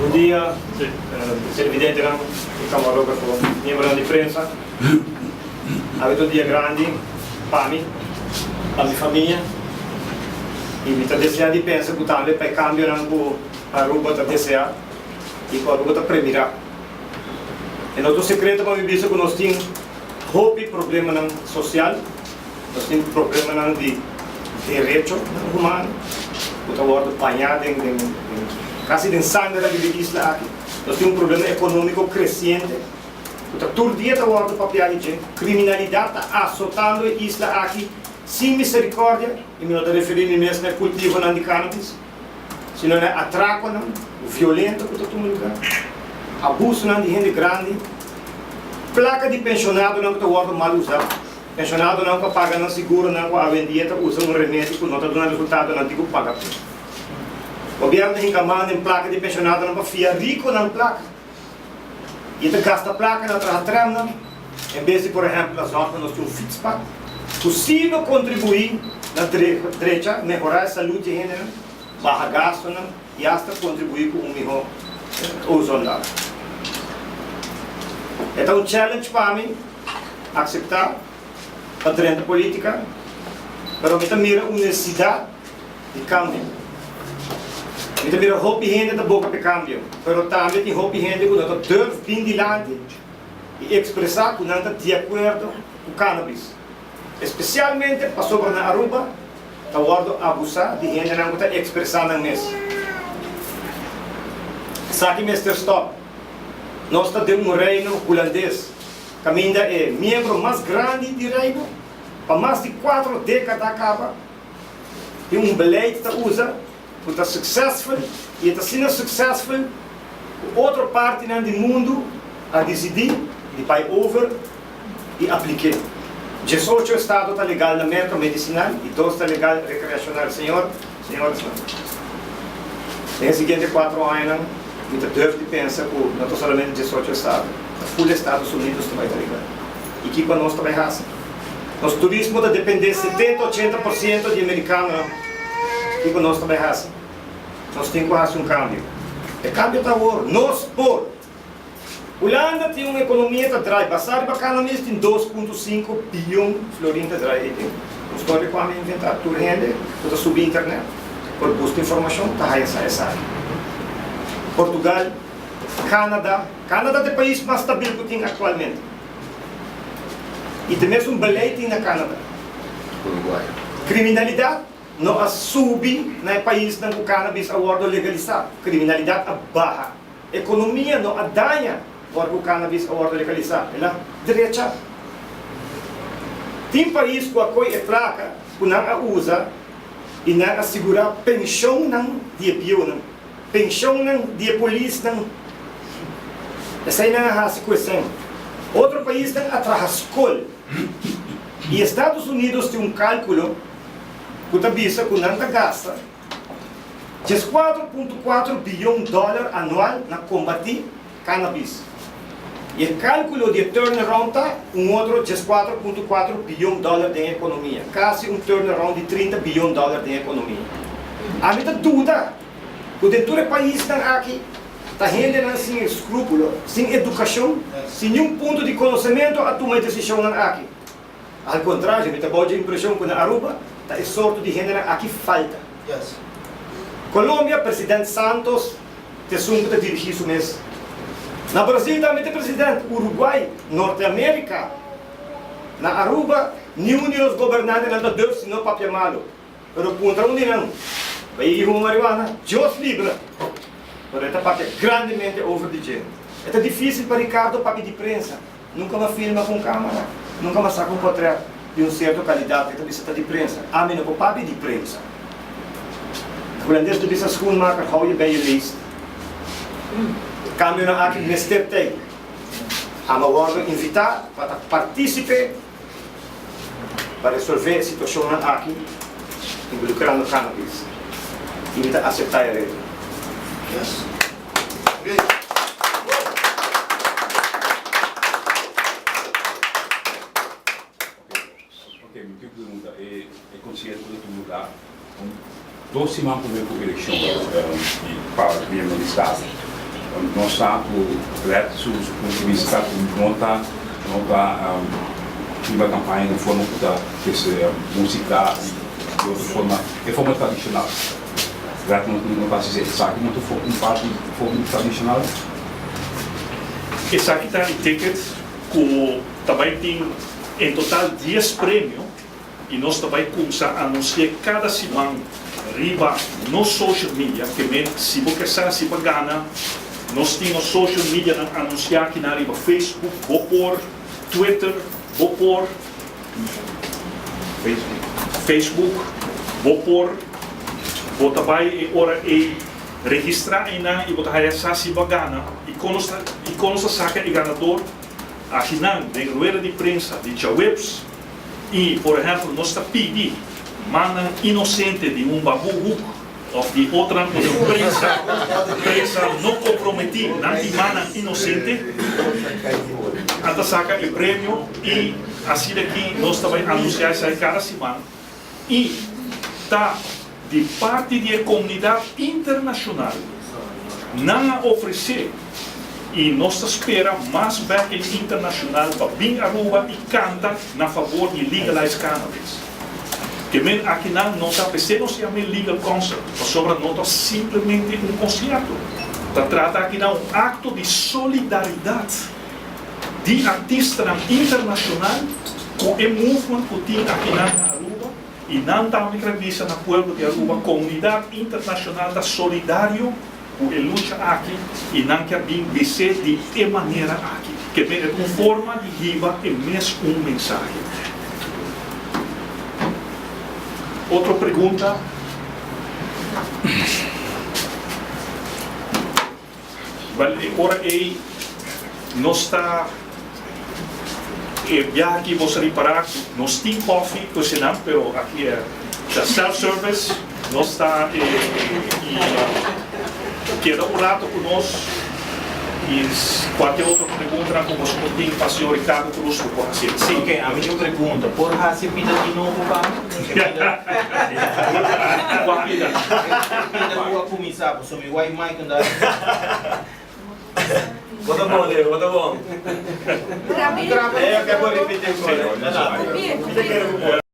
Bom dia, televidente, camarógrafo, membro de prensa. Avete un dia grande para mim, para minha família. E me está desejando de pensar que também para cambiar a Aruba está desejando e que a Aruba está premirar. E não é secreto para me dizer que nós temos problema social, nós temos problema de direito humano, que está apanhado quase de sangue da isla aqui. Nós temos problema econômico crescente. Todo dia está o papel de criminalidade azotando a isla aqui sem misericórdia. E me estou referindo mesmo ao cultivo de cannabis. Se não é atraco, violento que está lugar, abuso de gente grande, placa de pensionado não está mal usado. Pensionado não paga não seguro não a vendida usa remédio que não está dando resultado não digo paga. O governo reclamando em placa de pensionado não fica rico na placa. E te gasta placa na trama, em vez de, por exemplo, nós temos um fixpack, possível contribuir na direita, melhorar a saúde de gênero, barra gasto e até contribuir com um melhor uso lá. Então, um challenge para mim, aceitar a trend política, mas eu miro a necessidade de cambio. Eu miro a roupa e gente da boca para cambio, mas também tem roupa e gente que não deve vir delante e expressar que não está de acordo com o cannabis. Especialmente para sobre na Aruba, está o abusar de gente que não está expressando nisso. Sabe, Mr. Stop, nós temos um reino holandês, que ainda é membro mais grande do reino, para mais de 4 décadas acaba, e um beleite que usa, que está successful, e está sendo successful, outra parte do mundo a decidir, de pai over e aplicar. 18 estados está legal na mercado medicinal e 2 está legal recreacional. Senhoras, nos seguintes 4 anos, a gente deve pensar que não é somente 18 estados, os Estados Unidos também está legal. E que para nós também é assim. Nosso turismo está dependendo 70-80% de americanos, e para nós também é assim. Nós temos que fazer um cambio. O cambio está agora. Nós, por Holanda tem uma economia que traz, basado para cannabis tem 2,5 bilhões de florins que traz. Nós estamos com a inventar tudo rende, para subir a internet, por buscar informação, está essa área. Portugal, Canadá é o país mais estável que tem atualmente. E tem mesmo um beleite na Canadá. Uruguai. Criminalidade não sube no país que o cannabis é legalizado. Criminalidade é baixa. Economia não danha o cannabis é legalizado. Ela direita. Tem país que acolhe a placa que não usa e não assegura pensão de avião, pensão de polícia. Essa aí não é a situação. Outro país tem a escola. E Estados Unidos tem um cálculo que está vista que não gasta 4,4 bilhões de dólares anual na combater cannabis. E o cálculo de turnaround está outro 4,4 bilhões de dólares de economia. Quase um turnaround de 30 bilhões de dólares de economia. A gente dúvida que dentro do país está aqui. Está rendendo sem escrúpulo, sem educação, sem nenhum ponto de conhecimento a tomar decisão aqui. Ao contrário, me dá a impressão que na Aruba está a sorte de gente aqui falta. Yes. Colômbia, presidente Santos, te assume que dirigir isso mesmo. Na Brasil também tem presidente. Uruguai, Norte-América. Na Aruba, nenhum dos governantes não deu senão papel malo. Mas contra um não. Vai ir uma marihuana, Deus livre. Mas esta parte é grandemente over de gente. É difícil para Ricardo para pedir prensa. Nunca me filma com câmera. Nunca me saca um portrait de uma certa qualidade. Então, isso é de prensa. A mim não pode pedir prensa. O holandês de essa schoenmaker hou je bij je lijst. Câmbio na aqui neste tempo. A me worden invitar para participar para resolver a situação aqui, involucrando cannabis. E me aceitar a regra. Yes. Okay. Ok, minha pergunta é consciente do lugar. 12 semanas para a eleição para o governo do Estado. não está correto, se o ponto de vista não está uma campanha de forma que se música de outra forma, de forma tradicional. Correto, não está a dizer isso aqui, não estou em parte de forma tradicional. Esse aqui está em ticket, que também tem em total 10 prêmios, e nós também começamos a anunciar cada semana riba no social media, que se você sabe se você ganha, nós temos social media a anunciar aqui na riba Facebook, vou pôr Twitter, vou pôr Facebook, vou também registrar ainda e botar essa se você ganha, e quando você saca o ganador, aqui na rueda de prensa de Chawebs, e por exemplo, nós está pedindo mana inocente de babu ou de outra prensa não comprometida, não de mana inocente, até saca o prêmio e assim daqui nós também anunciamos isso cada semana e está de parte da comunidade internacional não oferecer e nós espera mais backing internacional para vir a Aruba e canta na favor de legalize cannabis. Que aqui não está pensando se chama legal concert, sobre não está simplesmente concerto. Está trata aqui de acto de solidariedade de artista internacional com o movimento que tem aqui na Aruba e não está me acredita na povo de Aruba, comunidade internacional está solidário com a luta aqui e não quer vir ser de maneira aqui, que é uma forma de riba e mesmo mensagem. Outra pergunta. Agora nós está já aqui você reparar, nós temos coffee cozinhando, mas aqui é self-service, nós está queda um rato conosco e qualquer outra pergunta como você tem para o senhor Ricardo Cruz por fazer. Sim, ok, a minha pergunta, por você pida de novo para Pida vou começar, porque me vai mais quando Bota bom, Diego, bota bom. Grave. Eu quero repetir agora.